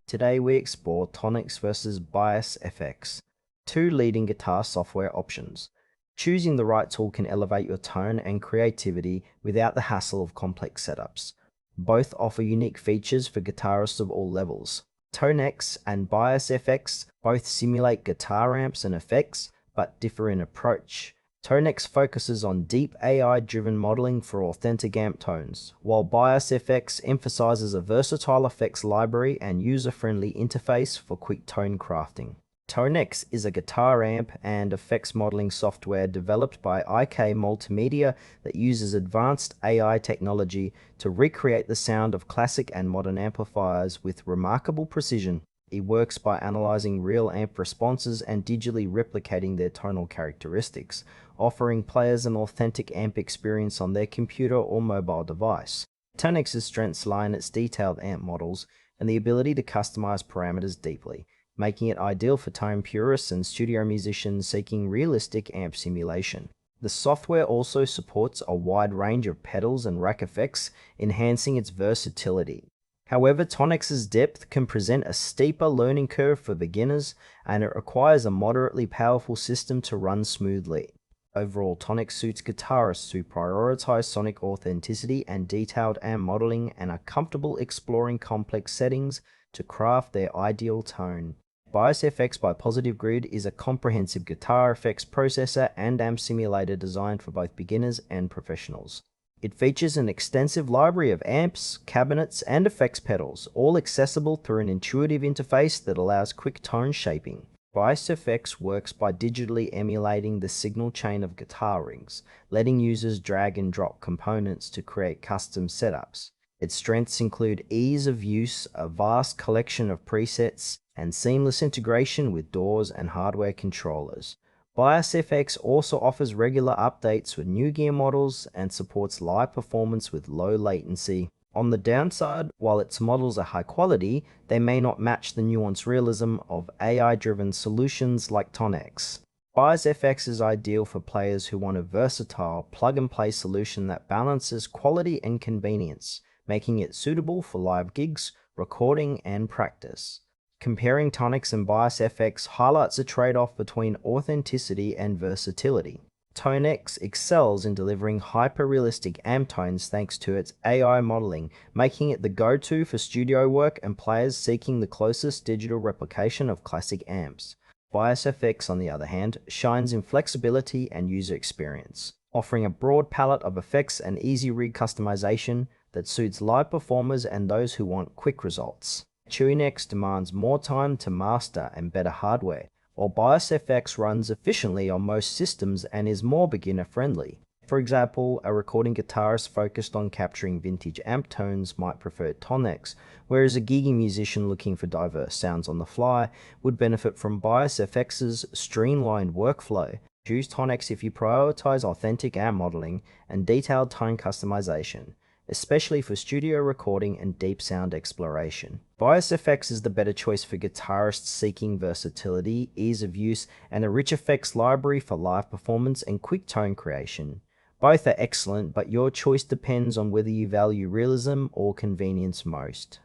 Today we explore TONEX versus Bias FX, two leading guitar software options. Choosing the right tool can elevate your tone and creativity without the hassle of complex setups. Both offer unique features for guitarists of all levels. TONEX and Bias FX both simulate guitar amps and effects, but differ in approach. TONEX focuses on deep AI-driven modeling for authentic amp tones, while Bias FX emphasizes a versatile effects library and user-friendly interface for quick tone crafting. TONEX is a guitar amp and effects modeling software developed by IK Multimedia that uses advanced AI technology to recreate the sound of classic and modern amplifiers with remarkable precision. It works by analyzing real amp responses and digitally replicating their tonal characteristics, offering players an authentic amp experience on their computer or mobile device. TONEX's strengths lie in its detailed amp models and the ability to customize parameters deeply, making it ideal for tone purists and studio musicians seeking realistic amp simulation. The software also supports a wide range of pedals and rack effects, enhancing its versatility. However, TONEX's depth can present a steeper learning curve for beginners, and it requires a moderately powerful system to run smoothly. Overall, TONEX suits guitarists who prioritize sonic authenticity and detailed amp modeling and are comfortable exploring complex settings to craft their ideal tone. Bias FX by Positive Grid is a comprehensive guitar effects processor and amp simulator designed for both beginners and professionals. It features an extensive library of amps, cabinets, and effects pedals, all accessible through an intuitive interface that allows quick tone shaping. Bias FX works by digitally emulating the signal chain of guitar rings, letting users drag and drop components to create custom setups. Its strengths include ease of use, a vast collection of presets, and seamless integration with DAWs and hardware controllers. Bias FX also offers regular updates with new gear models and supports live performance with low latency. On the downside, while its models are high quality, they may not match the nuanced realism of AI-driven solutions like TONEX. Bias FX is ideal for players who want a versatile, plug-and-play solution that balances quality and convenience, making it suitable for live gigs, recording, and practice. Comparing TONEX and Bias FX highlights a trade-off between authenticity and versatility. TONEX excels in delivering hyper-realistic amp tones thanks to its AI modeling, making it the go-to for studio work and players seeking the closest digital replication of classic amps. Bias FX, on the other hand, shines in flexibility and user experience, offering a broad palette of effects and easy rig customization that suits live performers and those who want quick results. TONEX demands more time to master and better hardware, while Bias FX runs efficiently on most systems and is more beginner-friendly. For example, a recording guitarist focused on capturing vintage amp tones might prefer TONEX, whereas a gigging musician looking for diverse sounds on the fly would benefit from Bias FX's streamlined workflow. Choose TONEX if you prioritize authentic amp modeling and detailed tone customization, especially for studio recording and deep sound exploration. Bias FX is the better choice for guitarists seeking versatility, ease of use, and a rich effects library for live performance and quick tone creation. Both are excellent, but your choice depends on whether you value realism or convenience most.